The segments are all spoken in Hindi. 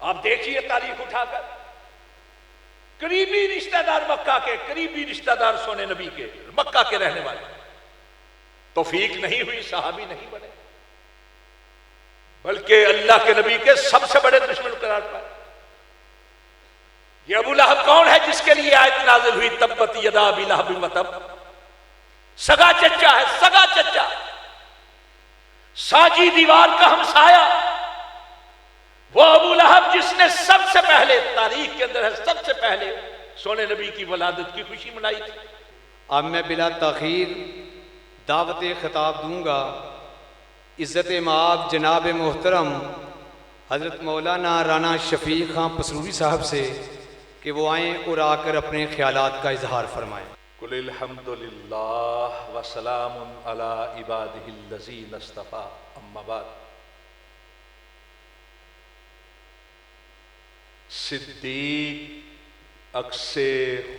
आप देखिए तारीख उठाकर, करीबी रिश्तेदार मक्का के, करीबी रिश्तेदार सोने नबी के, मक्का के रहने वाले, तौफीक नहीं हुई, सहाबी नहीं बने, बल्कि अल्लाह के नबी के सबसे बड़े दुश्मन करार पाए। ये अबू लहब कौन है जिसके लिए आयत नाज़िल हुई, तब्बत यदा अबी लहब व तब? सगा चच्चा है, सगा चच्चा, साजी दीवार का हमसाया, वो अबू लहब जिसने सबसे पहले, तारीख के अंदर है, सबसे पहले सोने नबी की वलादत की खुशी मनाई थी। अब मैं बिला ताखीर दावत खिताब दूंगा इज़्ज़त माब जनाब मोहतरम हज़रत मौलाना राना शफीक खां पसरूरी साहब से कि वो आएँ और आकर अपने ख्यालात का इजहार फरमाएँ। कुलिल हम्दुलिल्लाह व सलामुन अला इबादिहिल्लज़ीना इस्तफ़ा, अम्मा बाद। सिद्दीक अक्से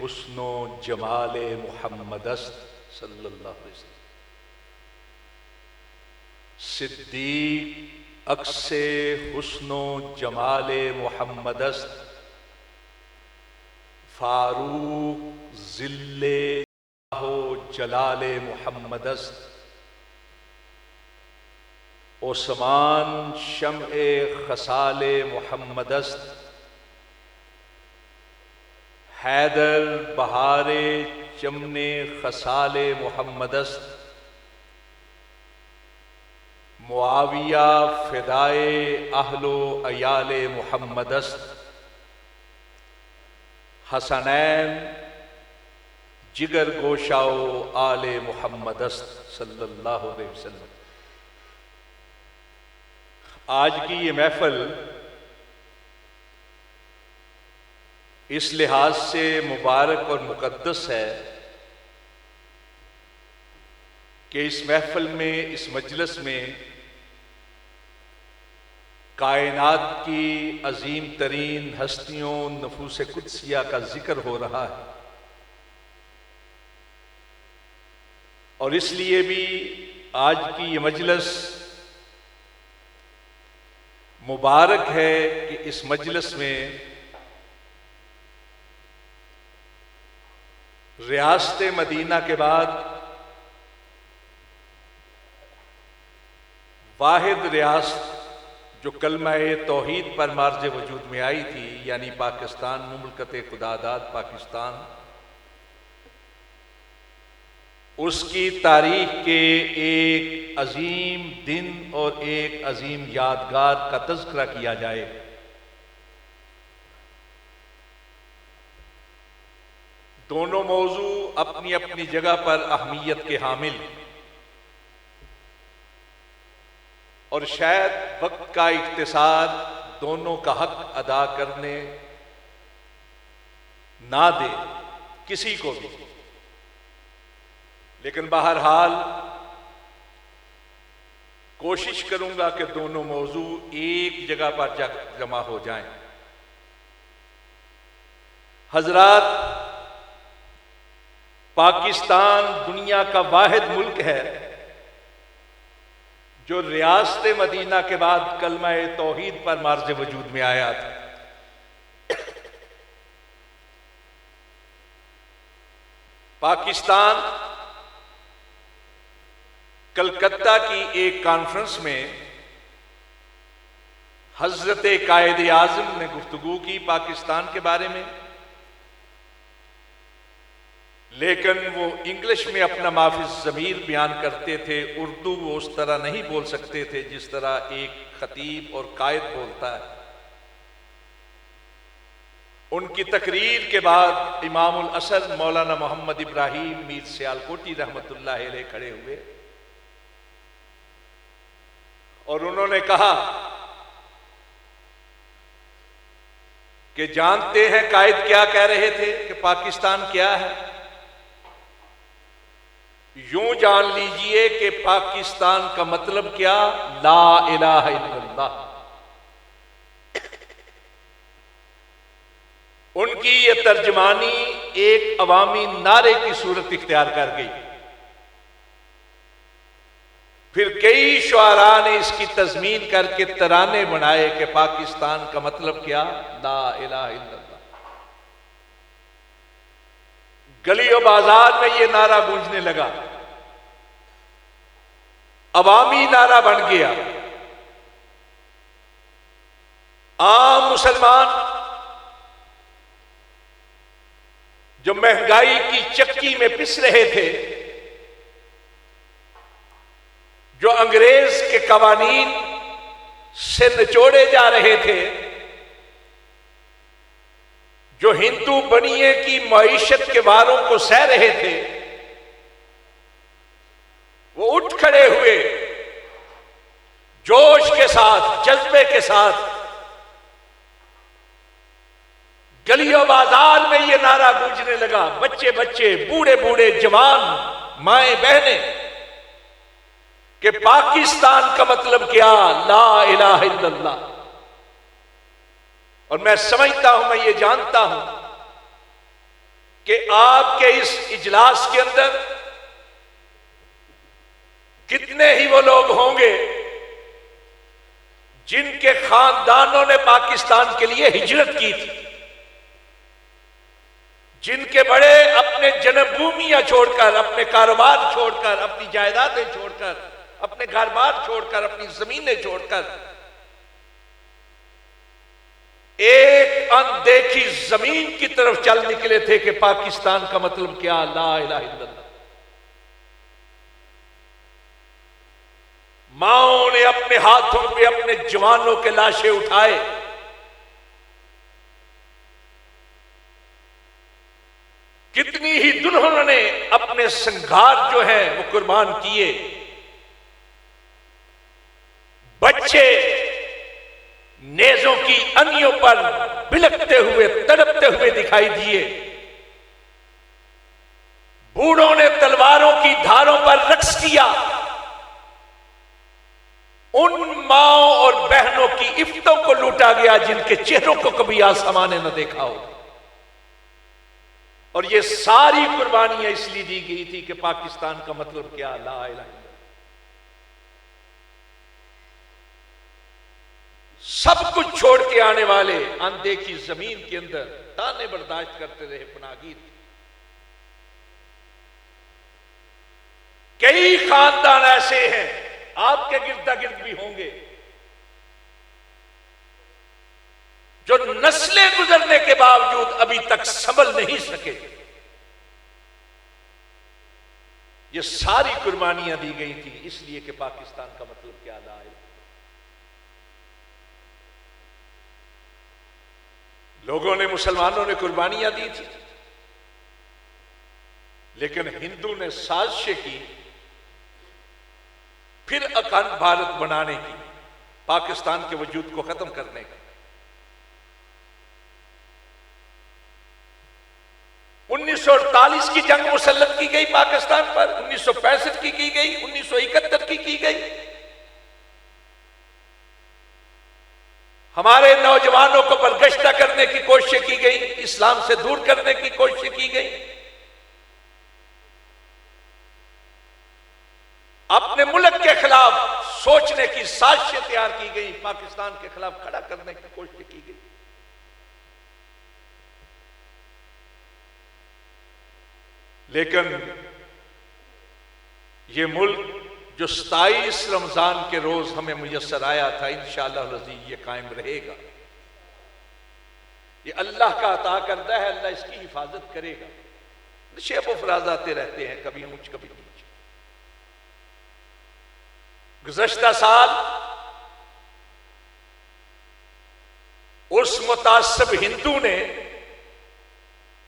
हुस्नो जमाले मुहम्मदस्त सल्लल्लाहु अलैहि वसल्लम। सिद्दीक अक्से हुस्नो जमाले मुहम्मदस्त, फारूक जिल्ले हो जलाले मुहम्मदस्त, ओस्मान शम्ए खसाले मुहम्मदस्त, हैदर बहारे चमने खसाले मुहम्मदस्त, मुआविया फिदाए अहलो अयाले मुहम्मदस्त, हसनैन जिगर गोशाओ आले मुहम्मदस्त सल्लल्लाहु अलैहि वसल्लम। आज की ये महफिल इस लिहाज से मुबारक और मुकद्दस है कि इस महफिल में, इस मजलिस में कायनात की अजीम तरीन हस्तियों नफूस कुदसिया का जिक्र हो रहा है, और इसलिए भी आज की ये मजलिस मुबारक है कि इस मजलिस में रियासत मदीना के बाद वाहिद रियासत जो कलमा-ए तौहीद पर मार्ज वजूद में आई थी, यानी पाकिस्तान, मुमलकत खुदादाद पाकिस्तान, उसकी तारीख के एक अजीम दिन और एक अजीम यादगार का तज़किरा किया जाए। दोनों मौजू अपनी अपनी जगह पर अहमियत के हामिल, और शायद वक्त का इख्तिसार दोनों का हक अदा करने ना दे किसी को भी, लेकिन बहरहाल कोशिश करूंगा कि दोनों मौजू एक जगह पर जमा हो जाएं। हजरात, पाकिस्तान दुनिया का वाहिद मुल्क है जो रियासत मदीना के बाद कलमा-ए तौहीद पर मार्ज वजूद में आया था। पाकिस्तान कलकत्ता की एक कॉन्फ्रेंस में हजरत कायद आज़म ने गुफ्तगू की पाकिस्तान के बारे में, लेकिन वो इंग्लिश में अपना माफिज ज़मीर बयान करते थे। उर्दू वो उस तरह नहीं बोल सकते थे जिस तरह एक खतीब और कायद बोलता है। उनकी तकरीर के बाद इमामुल असद मौलाना मोहम्मद इब्राहिम मीर सियालकोटी रहमतुल्लाह अलैह खड़े हुए और उन्होंने कहा कि जानते हैं कायद क्या कह रहे थे कि पाकिस्तान क्या है? यूं जान लीजिए कि पाकिस्तान का मतलब क्या? ला इलाहा इल्लल्लाह। उनकी ये तर्जमानी एक अवामी नारे की सूरत इख्तियार कर गई। फिर कई शुआरा ने इसकी तज़मीन करके तराने बनाए कि पाकिस्तान का मतलब क्या, ला इलाहा इल्लल्लाह। गली और बाजार में यह नारा गूंजने लगा, अवामी नारा बन गया। आम मुसलमान जो महंगाई की चक्की में पिस रहे थे, जो अंग्रेज के कवानीन से निचोड़े जा रहे थे, जो हिंदू बनिए की मईशत के वारों को सह रहे थे, वो उठ खड़े हुए जोश के साथ, जज्बे के साथ। गलियों बाजार में यह नारा गूंजने लगा, बच्चे बच्चे, बूढ़े बूढ़े, जवान, माएं बहनें, कि पाकिस्तान का मतलब क्या, ला इलाहा इल्लल्लाह। और मैं समझता हूं, मैं ये जानता हूं कि आपके इस इजलास के अंदर कितने ही वो लोग होंगे जिनके खानदानों ने पाकिस्तान के लिए हिजरत की थी, जिनके बड़े अपने जन्मभूमियां छोड़कर, अपने कारोबार छोड़कर, अपनी जायदादें छोड़कर, अपने घर बार छोड़कर, अपनी जमीनें छोड़कर एक अनदेखी जमीन की तरफ चल निकले थे कि पाकिस्तान का मतलब क्या, ला इलाहा इल्लल्लाह। माओं ने अपने हाथों पे अपने जवानों के लाशें उठाए, कितनी ही दुल्हनों ने अपने संघार जो है वो कुर्बान किए। बच्चे नेजों की अनियों पर बिलकते हुए, तड़पते हुए दिखाई दिए। बूढ़ों ने तलवारों की धारों पर रक्स किया। उन माओं और बहनों की इफ्तों को लूटा गया जिनके चेहरों को कभी आसमां ने न देखा हो। और ये सारी कुर्बानियां इसलिए दी गई थी कि पाकिस्तान का मतलब क्या, ला इलाहा इल्लल्लाह। सब कुछ छोड़ के आने वाले अनदेखी जमीन के अंदर ताने बर्दाश्त करते रहे पनाहगीर। कई खानदान ऐसे हैं, आपके गिरदा गिर्द भी होंगे, जो नस्लें गुजरने के बावजूद अभी तक संभल नहीं सके। ये सारी कुर्बानियां दी गई थी इसलिए कि पाकिस्तान का मतलब क्या, ला इलाहा। लोगों ने, मुसलमानों ने कुर्बानियां दी थी, लेकिन हिंदू ने साजिशें की फिर अखंड भारत बनाने की, पाकिस्तान के वजूद को खत्म करने की। 1948 की जंग मुसल्लत की गई पाकिस्तान पर, 1965 की गई, 1971 की गई। हमारे नौजवानों को बरगश्ता करने की कोशिश की गई, इस्लाम से दूर करने की कोशिश की गई। अपने मुल्क के खिलाफ सोचने की साजिशें तैयार की गई, पाकिस्तान के खिलाफ खड़ा करने की कोशिश की गई। लेकिन ये मुल्क जो 27 रमजान के रोज हमें मुयस्सर आया था, इंशाअल्लाह अज़ीज़ ये कायम रहेगा। ये अल्लाह का अता करता है, अल्लाह इसकी हिफाजत करेगा। शेप फराज आते रहते हैं, कभी ऊंच कभी नीच। गुज़श्ता साल उस मुतासब हिंदू ने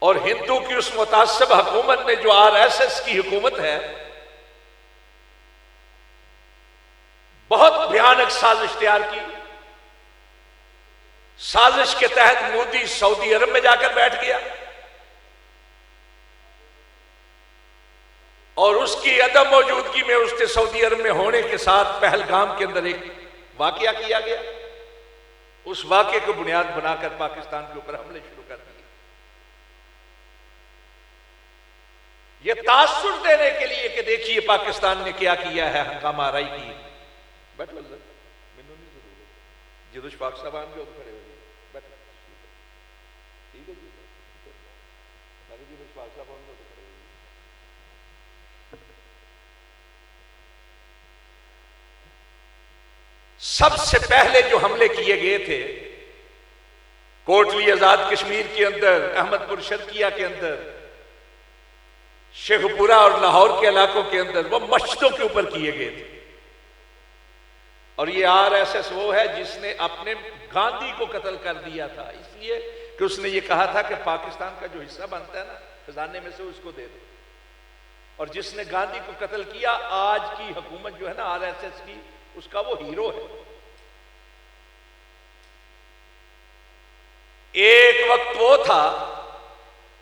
और हिंदू की उस मुतासब हुकूमत ने, जो RSS की हुकूमत है, बहुत भयानक साजिश तैयार की। साजिश के तहत मोदी सऊदी अरब में जाकर बैठ गया और उसकी अदम मौजूदगी में उसके सऊदी अरब में होने के साथ पहलगाम के अंदर एक वाकया किया गया। उस वाकये को बुनियाद बनाकर पाकिस्तान के ऊपर हमले शुरू कर दिए। यह तासुर देने के लिए कि देखिए पाकिस्तान ने क्या किया है, हंगामा आराई की बैठो अल्लाह मैनू नहीं जरूरत जो पाक साहब आएंगे उधर खड़े हो जाइए बैठो ठीक है जी सारे जो पाक साहब आएंगे उधर खड़े हो जाइए। सबसे पहले जो हमले किए गए थे कोटली आजाद कश्मीर के अंदर, अहमदपुर शर्किया के अंदर, शेखपुरा और लाहौर के इलाकों के अंदर, वो मस्जिदों के ऊपर किए गए थे। और ये आरएसएस वो है जिसने अपने गांधी को कत्ल कर दिया था, इसलिए कि उसने ये कहा था कि पाकिस्तान का जो हिस्सा बनता है ना खजाने में से उसको दे दो। और जिसने गांधी को कत्ल किया, आज की हुकूमत जो है ना आरएसएस की, उसका वो हीरो है। एक वक्त वो था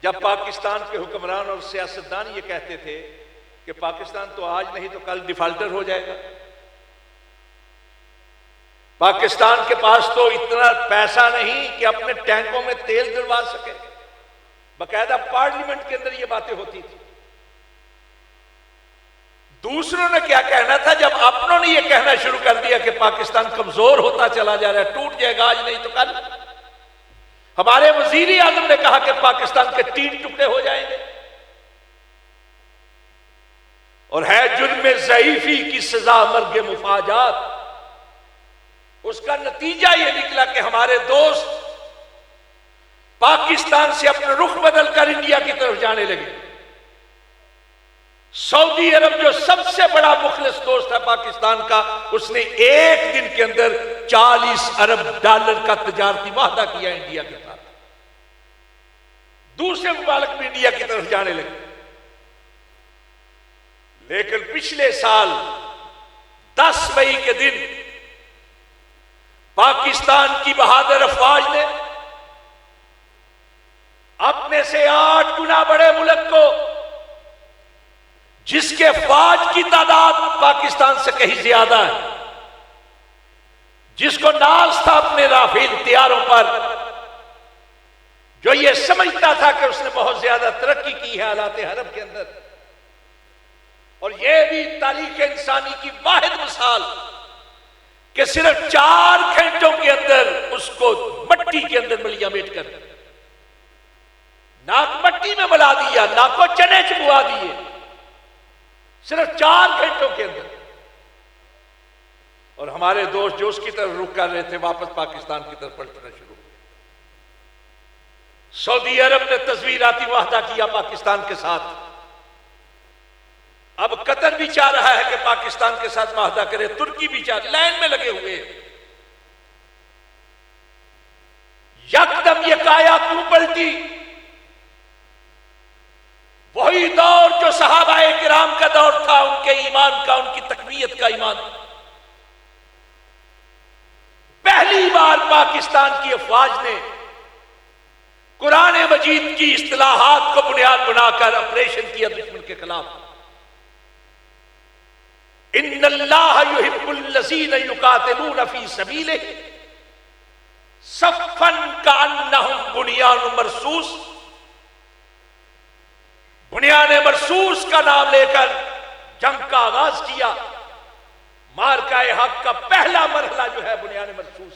जब पाकिस्तान के हुक्मरान और सियासतदान ये कहते थे कि पाकिस्तान तो आज नहीं तो कल डिफाल्टर हो जाएगा, पाकिस्तान के पास तो इतना पैसा नहीं कि अपने टैंकों में तेल दिलवा सके। बकायदा पार्लियामेंट के अंदर ये बातें होती थी। दूसरों ने क्या कहना था जब अपनों ने यह कहना शुरू कर दिया कि पाकिस्तान कमजोर होता चला जा रहा है, टूट जाएगा आज नहीं तो कल। हमारे वजीर आजम ने कहा कि पाकिस्तान के 3 टुकड़े हो जाएंगे और है जुर्म ज़ईफी की सजा मर्ग मुफाजात। उसका नतीजा यह निकला कि हमारे दोस्त पाकिस्तान से अपना रुख बदलकर इंडिया की तरफ जाने लगे। सऊदी अरब जो सबसे बड़ा मुखलिस दोस्त है पाकिस्तान का, उसने एक दिन के अंदर $40 अरब का तजारती वादा किया इंडिया के साथ। दूसरे मुमालिक भी इंडिया की तरफ जाने लगे। लेकिन पिछले साल 10 मई के दिन पाकिस्तान की बहादुर अफवाज ने अपने से 8 गुना बड़े मुल्क को, जिसके फौज की तादाद पाकिस्तान से कहीं ज्यादा है, जिसको नाज था अपने राफेल तैयारों पर, जो ये समझता था कि उसने बहुत ज्यादा तरक्की की है हालात हरब के अंदर, और यह भी तारीख इंसानी की वाहिद मिसाल कि सिर्फ 4 घंटों के अंदर उसको मट्टी के अंदर मलियामेट कर, नाक मट्टी में मिला दिया, नाको चने चबुआ दिए, सिर्फ 4 घंटों के अंदर। और हमारे दोस्त जो उसकी तरफ रुख कर रहे थे वापस पाकिस्तान की तरफ पलटना शुरू हो गए। सऊदी अरब ने तस्वीराती वाहदा किया पाकिस्तान के साथ। अब कतर भी चाह रहा है कि पाकिस्तान के साथ वाहदा करे, तुर्की भी चाह, लाइन में लगे हुए। यकदम ये काया क्यों पलटी? वही दौर जो सहाबाए किराम का दौर था, उनके ईमान का, उनकी तकवीयत का ईमान। पहली बार पाकिस्तान की अफवाज ने कुरान मजीद की इस्तिलाहात को बुनियाद बनाकर ऑपरेशन किया दुश्मन के खिलाफ। इन्नल्लाह युहिब्बुल लज़ीना युकातिलूना फी सबीलिही सफ़्फ़न कअन्नहुम बुनियानुम मरसूस। बुनियान मरसूस का नाम लेकर जंग का आगाज किया। मारकाए हक का पहला मरहला जो है बुनियान मरसूस,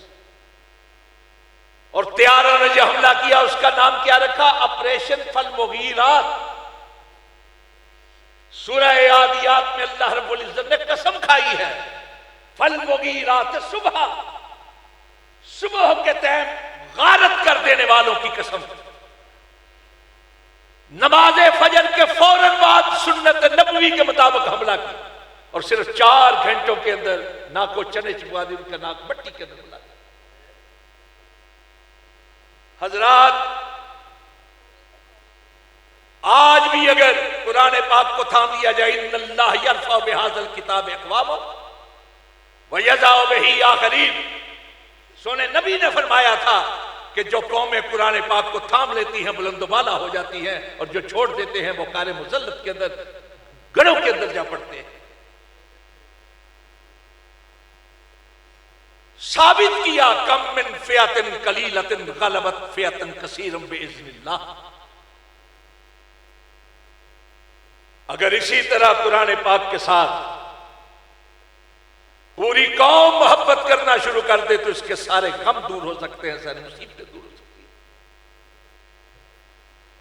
और तैयारों ने जो हमला किया उसका नाम क्या रखा? ऑपरेशन फल मुगीरात। सूरह आदियात में अल्लाह रब्बुल इज्जत ने कसम खाई है, फल मुगीरात सुबह, सुबह के टाइम गारत कर देने वालों की कसम। नमाज फजर के फौरन बाद सुन्नत नबवी के मुताबिक हमला किया, और सिर्फ 4 घंटों के अंदर नाको चने चुबा दी, उनका नाक मट्टी के अंदर मिला। हजरात, आज भी अगर कुरान पाक को थाम लिया जाए, इन्नल्लाह यरफअ बिहाज़ल किताब अक़वाम व यज़अउ बिही आखरीन। सोने नबी ने फरमाया था कि जो कौमें कुरान पाक को थाम लेती हैं बुलंदबाला हो जाती हैं, और जो छोड़ देते हैं वो कार मुज़ल्लत के अंदर, गढ़ों के अंदर जा पड़ते हैं। साबित किया, कम मिन फ़ियतिन कलीलतिन ग़लबत फ़ियतन कसीरन बिइज़्निल्लाह। अगर इसी तरह कुरान पाक के साथ पूरी कौम मोहब्बत करना शुरू कर दे तो इसके सारे गम दूर हो सकते हैं, सारी मुसीबतें दूर हो सकती हैं।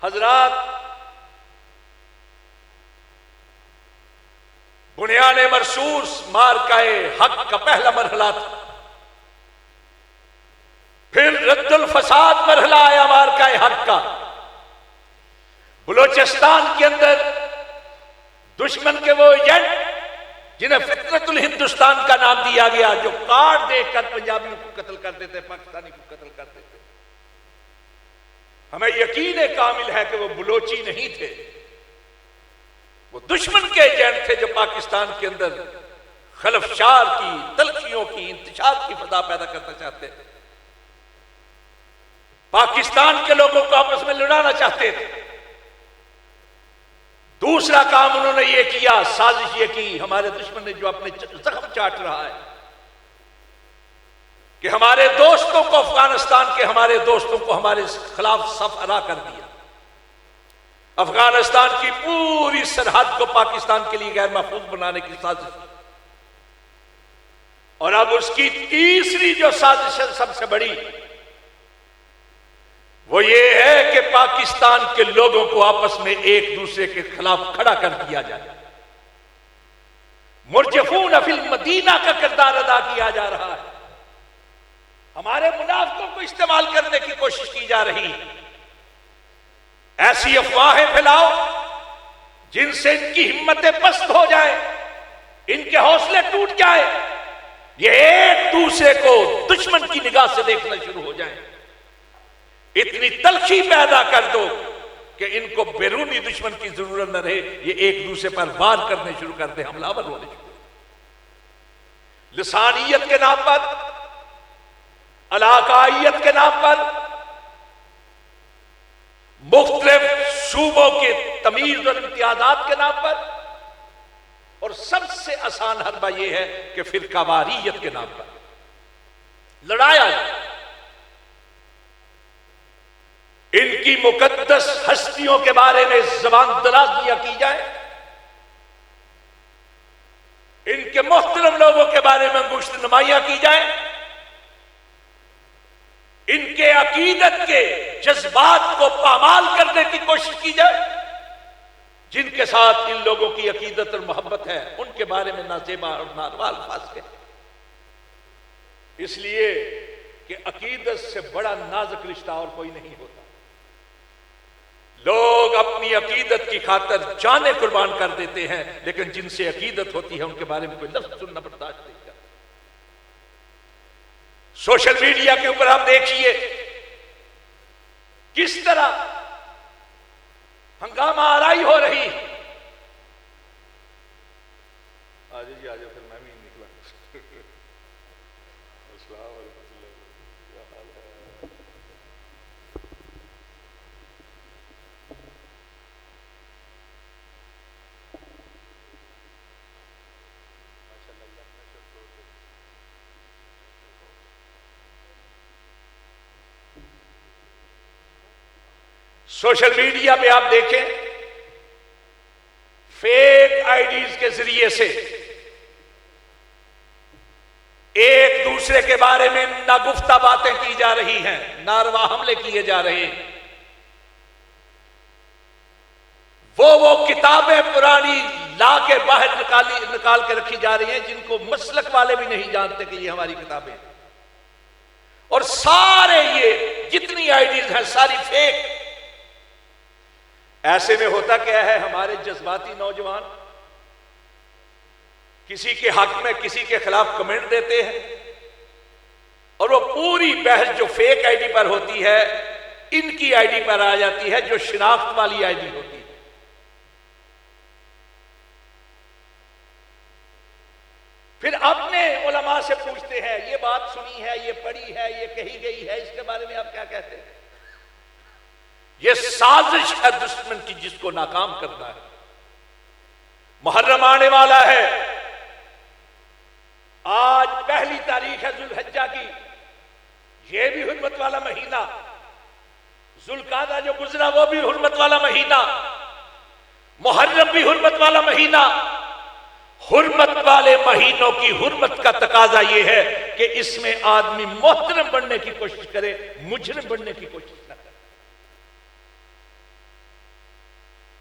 हजरात, बुनियाने मरसूस मारकाए हक का पहला मरहला था। फिर रद्दुल फसाद मरहला आया मारकाए हक का। बलोचिस्तान के अंदर दुश्मन के वो एजेंट जिन्हें फितरतुल हिंदुस्तान का नाम दिया गया, जो कार्ड देकर पंजाबियों को कत्ल कर देते, पाकिस्तानी को कत्ल कर देते। हमें यकीन कामिल है कि वो बलोची नहीं थे, वो दुश्मन के एजेंट थे जो पाकिस्तान के अंदर खलफशार की, तलखियों की, इंतशार की फजा पैदा करना चाहते थे, पाकिस्तान के लोगों को आपस में लड़ाना चाहते थे। दूसरा काम उन्होंने ये किया, साजिश ये की, हमारे दुश्मन ने जो अपने जख्म चाट रहा है कि हमारे दोस्तों को, अफगानिस्तान के हमारे दोस्तों को हमारे खिलाफ सफ अरा कर दिया। अफगानिस्तान की पूरी सरहद को पाकिस्तान के लिए गैर महफूज बनाने की साजिश, और अब उसकी तीसरी जो साजिश है सबसे बड़ी, वो ये है कि पाकिस्तान के लोगों को आपस में एक दूसरे के खिलाफ खड़ा कर दिया जाए। मुरजफून फिल मदीना का किरदार अदा किया जा रहा है। हमारे मुनाफिकों को इस्तेमाल करने की कोशिश की जा रही है। ऐसी अफवाहें फैलाओ जिनसे इनकी हिम्मतें पस्त हो जाए, इनके हौसले टूट जाए, ये एक दूसरे को दुश्मन की निगाह से देखना शुरू हो जाए। इतनी तलखी पैदा कर दो कि इनको बैरूनी दुश्मन की जरूरत न रहे, ये एक दूसरे पर वार करने शुरू कर दे, हमलावर होने शुरू। लिसानियत के नाम पर, इलाकाइयत के नाम पर, मुख्तलिफ सूबों के तमीज और इम्तियाजात के नाम पर, और सबसे आसान हरबा यह है कि फिरकावारियत के नाम पर लड़ाया जाए। इनकी मुकद्दस हस्तियों के बारे में जबान दराजियां की जाए, इनके मोहतरम लोगों के बारे में अंगुश्त नुमाइयां की जाए, इनके अकीदत के जज्बात को पामाल करने की कोशिश की जाए। जिनके साथ इन लोगों की अकीदत और मोहब्बत है उनके बारे में नाजेबा और नारवा अल्फाज के, इसलिए कि अकीदत से बड़ा नाजुक रिश्ता और कोई नहीं होता। लोग अपनी अकीदत की खातिर जाने कुर्बान कर देते हैं, लेकिन जिनसे अकीदत होती है उनके बारे में कोई लफ्ज सुनना बर्दाश्त नहीं करता। सोशल मीडिया के ऊपर आप देखिए किस तरह हंगामा आराई हो रही। आज जी आज फिर मैं भी निकला। अस्सलाम वालेकुम। क्या हाल है? सोशल मीडिया पे आप देखें, फेक आईडीज के जरिए से एक दूसरे के बारे में नागुफ्ता बातें की जा रही हैं, नारवा हमले किए जा रहे हैं। वो किताबें पुरानी ला के बाहर निकाल के रखी जा रही हैं जिनको मसलक वाले भी नहीं जानते कि ये हमारी किताबें, और सारे ये जितनी आईडीज हैं सारी फेक। ऐसे में होता क्या है, हमारे जज्बाती नौजवान किसी के हक में किसी के खिलाफ कमेंट देते हैं, और वो पूरी बहस जो फेक आईडी पर होती है इनकी आईडी पर आ जाती है, जो शिनाख्त वाली आईडी होती है। फिर अपने उलमा से पूछते हैं, ये बात सुनी है, ये पढ़ी है, ये कही गई है, इसके बारे में आप क्या कहते हैं? ये साजिश है दुश्मन की जिसको नाकाम करना है। मुहर्रम आने वाला है, आज पहली तारीख है जुल्हज्जा की, ये भी हुर्मत वाला महीना, जुल्कादा जो गुजरा वो भी हुर्मत वाला महीना, मुहर्रम भी हुर्मत वाला महीना, हुर्मत वाले महीनों की हुर्मत का तकाजा यह है कि इसमें आदमी मोहतरम बनने की कोशिश करे, मुजरिम बनने की कोशिश न करे।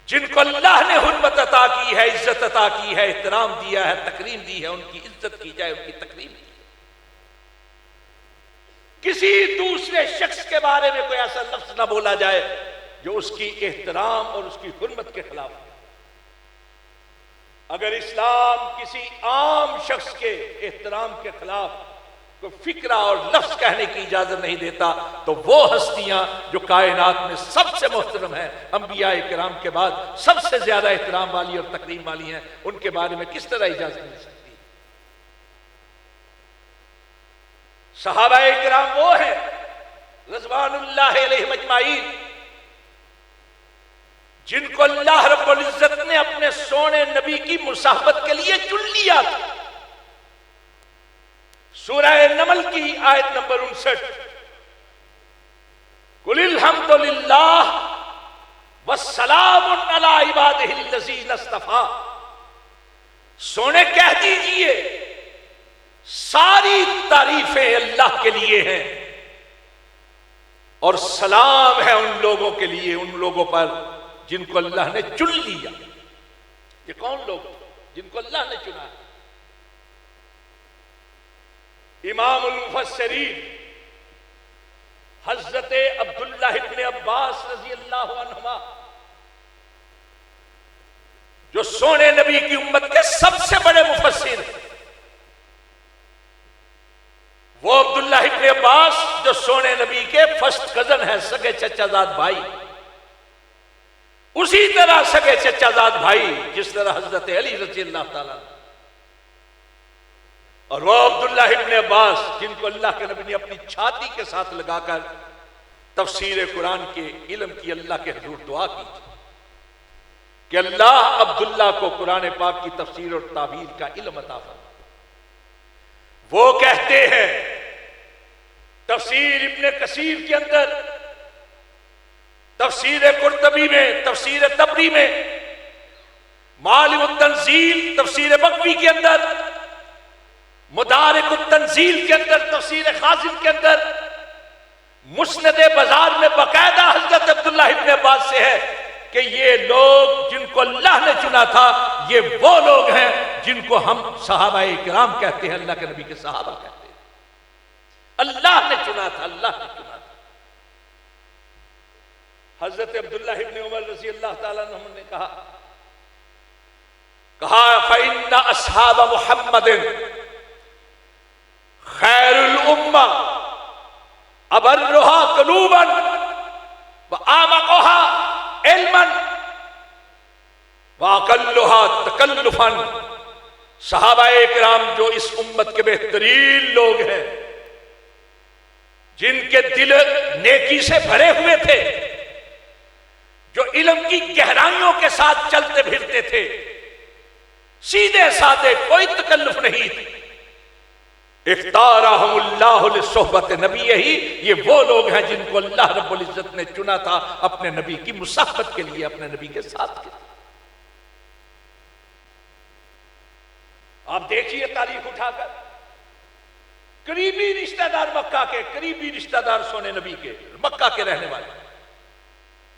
जिनको अल्लाह ने हुर्मत अता की है, इज्जत अता की है, एहतराम दिया है, तकरीम दी है, उनकी इज्जत की जाए, उनकी तकरीम की जाए। किसी दूसरे शख्स के बारे में कोई ऐसा लफ्ज ना बोला जाए जो उसकी एहतराम और उसकी हुर्मत के खिलाफ है। अगर इस्लाम किसी आम शख्स के एहतराम के खिलाफ कोई फिक्रा और लफ्ज कहने की इजाजत नहीं देता, तो वो हस्तियां जो कायनात में सबसे मोहतरम है, अंबिया किराम के बाद सबसे ज्यादा एहतराम वाली और तकरीम वाली हैं, उनके बारे में किस तरह इजाजत मिल सकती है? सहाबा किराम वो है रज़वानुल्लाह अलैहिम अजमाईन जिनको अल्लाह रब्बुल इज्जत ने अपने सोने नबी की मुसाहबत के लिए चुन लिया था। सूरह नमल की आयत नंबर 59, कुलिल हम्दुलिल्लाह वस्सलामुन अला इबादिहिल्लज़ीना इस्तफ़ा, सोने कह दीजिए सारी तारीफें अल्लाह के लिए हैं और सलाम है उन लोगों के लिए, उन लोगों पर जिनको अल्लाह ने चुन लिया। ये कौन लोग जिनको अल्लाह ने चुना है? इमामुल मुफस्सिरीन हज़रत अब्दुल्लाह इब्न अब्बास रज़ी अल्लाहु अन्हुमा, जो सोने नबी की उम्मत के सबसे बड़े मुफस्सिर, वो अब्दुल्लाह इब्न अब्बास जो सोने नबी के फर्स्ट कजन है, सगे चचाजाद भाई, उसी तरह सगे चचाजाद भाई जिस तरह हजरत अली रज़ी अल्लाह ताला, और वो अब्दुल्लाह इब्न अब्बास जिनको अल्लाह के नबी ने अपनी छाती के साथ लगाकर तफसीर कुरान के इल्म की अल्लाह के हुजूर दुआ की कि अल्लाह अब्दुल्लाह को कुरान पाक की तफसीर और ताबीर का इल्म अता फरमा। वो कहते हैं तफसीर इब्न कसीर के अंदर, तफसीर कुर्तबी में, तफसीर तबरी में, मालिमुत तंजील तफसीर बगवी के अंदर, मुदारिकुत तंजील के अंदर, तफसीर खाजिम के अंदर, मुस्नद बाजार में बाकायदा हजरत अब्दुल्लाह इब्न अब्बास से है कि ये लोग जिनको अल्लाह ने चुना था, ये वो लोग हैं जिनको हम सहाबाए किराम कहते हैं, अल्लाह के नबी के सहाबा कहते हैं। अल्लाह ने चुना था, अल्लाह ने चुना था। हजरत अब्दुल्लाह इब्न उमर रज़ी अल्लाह ताला अन्हु ने कहा फ़इन्ना अस्हाब मुहम्मदिन खैरुल उम्मा अबर्रुहा क़ुलूबन व आमक़ुहा इल्मन व अक़ल्लुहा तकल्लुफ़न। सहाबाए किराम जो इस उम्मत के बेहतरीन लोग हैं, जिनके दिल नेकी से भरे हुए थे, जो इल्म की गहराइयों के साथ चलते फिरते थे, सीधे साधे, कोई तकल्लुफ नहीं थी। इख्तारहुमुल्लाहु लिसुहबत नबीही, ये वो लोग हैं जिनको अल्लाह रब्बुल इज्जत ने चुना था अपने नबी की मुसाहबत के लिए, अपने नबी के साथ के। आप देखिए तारीख उठाकर, करीबी रिश्तेदार मक्का के, करीबी रिश्तेदार सोने नबी के, मक्का के रहने वाले,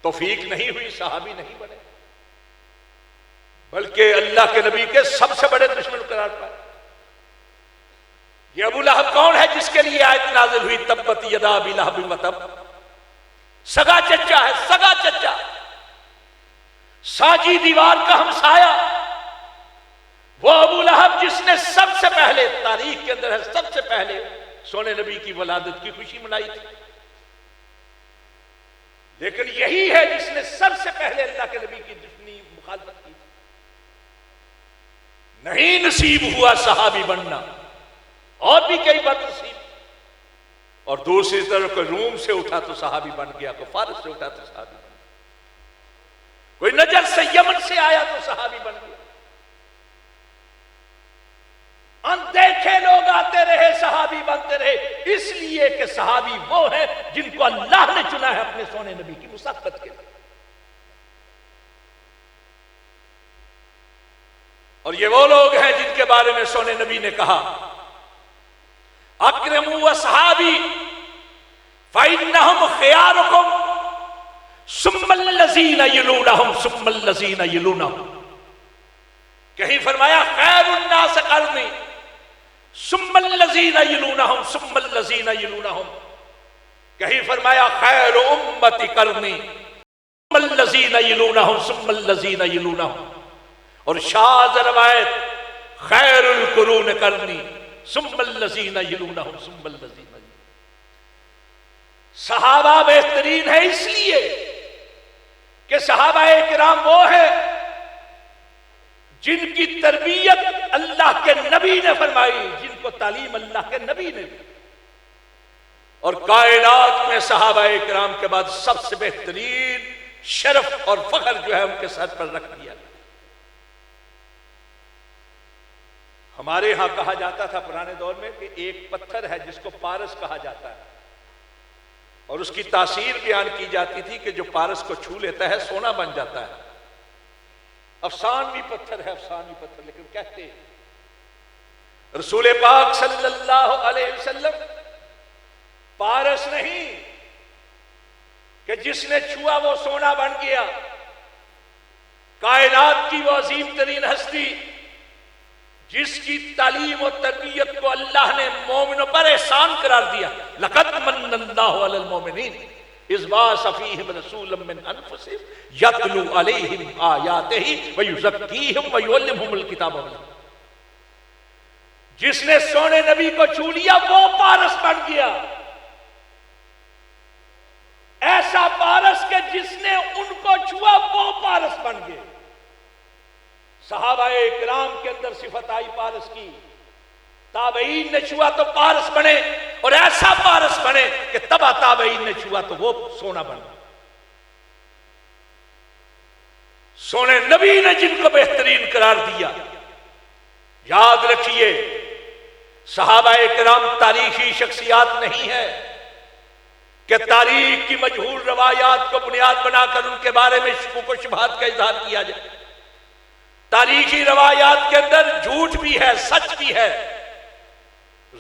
तौफीक नहीं हुई, सहाबी नहीं बने, बल्कि अल्लाह के नबी के सबसे बड़े दुश्मन करार पाए। ये अबू लहब कौन है जिसके लिए आयत नाज़िल हुई तब्बत यदा अबी लहब व तब? सगा चच्चा है, सगा चच्चा, साजी दीवार का हमसाया, वो अबू लहब जिसने सबसे पहले, तारीख के अंदर है, सबसे पहले सोने नबी की वलादत की खुशी मनाई थी। लेकिन यही है जिसने सबसे पहले अल्लाह के नबी की दुश्मनी, मुखालफत की। नहीं नसीब हुआ सहाबी बनना, और भी कई बदनसीब, और दूसरी तरफ कोई रूम से उठा तो सहाबी बन गया, कोई फारस से उठा तो सहाबी बन गया, कोई नजर से यमन से आया तो सहाबी बन गया। अनदेखे लोग आते रहे, सहाबी बनते रहे, इसलिए कि सहाबी वो है जिनको अल्लाह ने चुना है अपने सोने नबी की मुसाहबत के लिए। और ये वो लोग हैं जिनके बारे में सोने नबी ने कहा, अक्रमू असहाबी फइन्नहुम खियारुकुम सुम्मल्लज़ीना यलूनहुम सुम्मल्लज़ीना यलूनहुम। कहीं फरमाया खैरुन्नास करनी सुम्मल्लज़ीना यलूनहुम सुम्मल्लज़ीना यलूनहुम। कहीं फरमाया खैरु उम्मती करनी सुम्मल्लज़ीना यलूनहुम सुम्मल्लज़ीना यलूनहुम। और शाज़ रवायत खैरुल कुरून करनी सुम्मल्लज़ीना यलूनहुम सुम्मल्लज़ीना। सहाबा बेहतरीन है इसलिए कि सहाबा किराम वो है जिनकी तरबियत अल्लाह के नबी ने फरमाई, जिनको तालीम अल्लाह के नबी ने दी। और कायनात में सहाबा किराम के बाद सबसे बेहतरीन शरफ और फख्र जो है उनके सर पर रख दिया। हमारे यहां कहा जाता था पुराने दौर में कि एक पत्थर है जिसको पारस कहा जाता है, और उसकी तासीर बयान की जाती थी कि जो पारस को छू लेता है सोना बन जाता है। अफसानवी पत्थर है, अफसानवी पत्थर, लेकिन कहते रसूल पाक सल्लल्लाहु अलैहि वसल्लम पारस नहीं कि जिसने छुआ वो सोना बन गया। कायनात की वो अजीम तरीन हस्ती जिसकी तालीम और तरबियत को अल्लाह ने मोमिनों पर एहसान करार दिया। लक़द मन्नल्लाहु अलल मोमिनीन इज़ बअस फ़ीहिम रसूलन मिन अनफुसिहिम यतलू अलैहिम आयातिही व युज़क्कीहिम व युअल्लिमुहुमुल किताब वल हिकमह। जिसने सोने नबी को छू लिया वो पारस बन गया। ऐसा पारस के जिसने उनको छुआ वो पारस बन गए। सहाबाए किराम के अंदर सिफत आई पारस की, ताबईन ने छुआ तो पारस बने, और ऐसा पारस बने कि तबा ताबईन ने छुआ तो वो सोना बना। सोने नबी ने जिनको बेहतरीन करार दिया। याद रखिए सहाबाए किराम तारीखी शख्सियात नहीं है कि तारीख की मजहूल रवायात को बुनियाद बनाकर उनके बारे में शुक व शुबहात का इजहार किया जाए। तारीखी रवायात के अंदर झूठ भी है, सच भी है,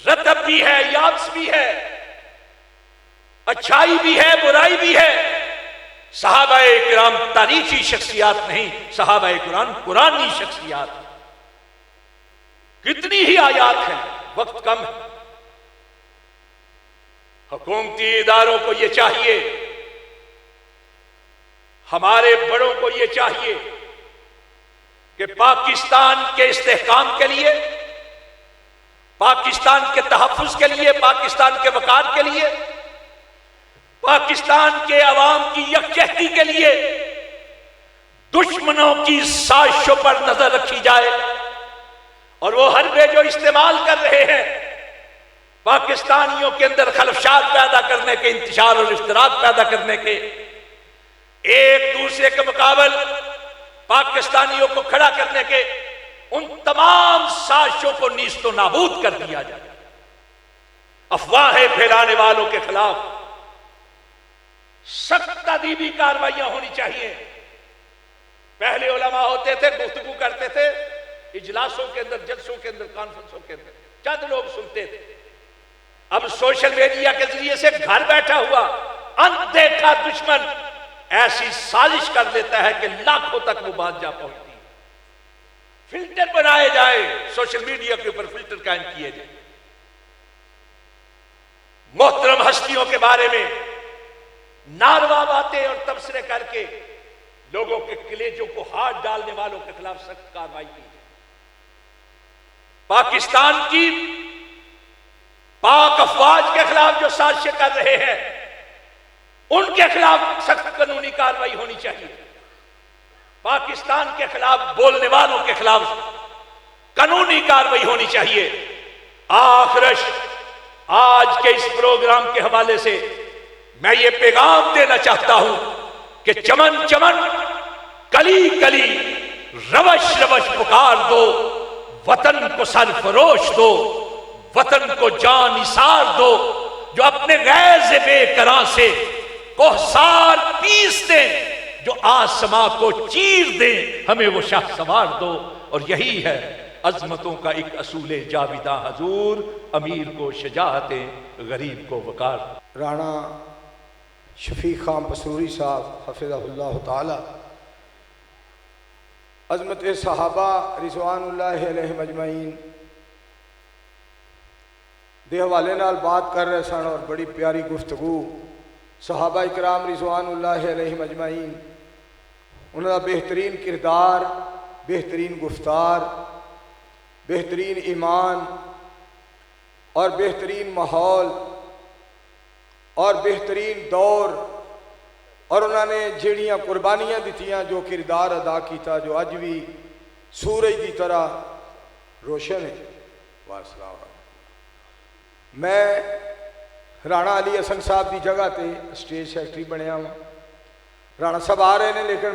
रतब भी है, याब्स भी है, अच्छाई भी है, बुराई भी है। सहाबाए किराम तारीखी शख्सियात नहीं, सहाबाए कुरान कुरानी शख्सियात। कितनी ही आयात हैं, वक्त कम है। हुकूमती इदारों को यह चाहिए, हमारे बड़ों को यह चाहिए कि पाकिस्तान के इस्तेहकाम के लिए, पाकिस्तान के तहफ़्फ़ुज़ के लिए, पाकिस्तान के वक़ार के लिए, पाकिस्तान के अवाम की यकजहती के लिए दुश्मनों की साजिशों पर नजर रखी जाए। और वो हरबे जो इस्तेमाल कर रहे हैं पाकिस्तानियों के अंदर खलफशात पैदा करने के, इंतशार और इफ्तराक पैदा करने के, एक दूसरे के मुकाबल पाकिस्तानियों को खड़ा करने के, उन तमाम साजिशों को नीस्तो नाबूद कर दिया जाए। अफवाहें फैलाने वालों के खिलाफ सख्त तदीबी कार्रवाइयां होनी चाहिए। पहले उलमा होते थे, गुफ्तगू करते थे इजलासों के अंदर, जलसों के अंदर, कॉन्फ्रेंसों के अंदर, चंद लोग सुनते थे। अब सोशल मीडिया के जरिए से घर बैठा हुआ अनदेखा दुश्मन ऐसी साजिश कर देता है कि लाखों तक वो बात जा पहुंचती। फिल्टर बनाए जाए, सोशल मीडिया के ऊपर फिल्टर कायम किए जाए। मोहतरम हस्तियों के बारे में नारवा बातें और तबसरे करके लोगों के कलेजों को हाथ डालने वालों के खिलाफ सख्त कार्रवाई की जाए। पाकिस्तान की पाक अफवाज के खिलाफ जो साजिशें कर रहे हैं उनके खिलाफ सख्त कानूनी कार्रवाई होनी चाहिए। पाकिस्तान के खिलाफ बोलने वालों के खिलाफ कानूनी कार्रवाई होनी चाहिए। आखिरश आज के इस प्रोग्राम के हवाले से मैं ये पैगाम देना चाहता हूं कि चमन चमन, कली कली, रवश रवश पुकार दो, वतन को सरफरोश दो, वतन को जान निसार दो। जो अपने गैज़ बेकरां से कोहसार पीस दें, जो आसमां को चीर दें, हमें वो शाह सवार दो। और यही है अजमतों का एक असूल जाविदा हजूर, अमीर को शजाअतें, गरीब को वकार। राणा शफीक खान पसूरी साहब हफिज़हुल्लाह ताला अज़मत सहाबा रिज़वानुल्लाहि अलैहिम अजमईन दे हवाले नाल बात कर रहे सन और बड़ी प्यारी गुफ्तगू सहाबा इकराम रिज़वानुल्लाहि अलैहिम अजमईन उन्होंने बेहतरीन किरदार, बेहतरीन गुफ्तार, बेहतरीन ईमान और बेहतरीन माहौल और बेहतरीन दौर और उन्होंने जड़ियाँ कुर्बानियाँ दित्तियां, जो किरदार अदा किया जो अज भी सूरज की तरह रोशन है। वासलाम। मैं राणा अली हसन साहब की जगह पर स्टेज सैकटरी बनया वा। राणा साहब आ रहे हैं लेकिन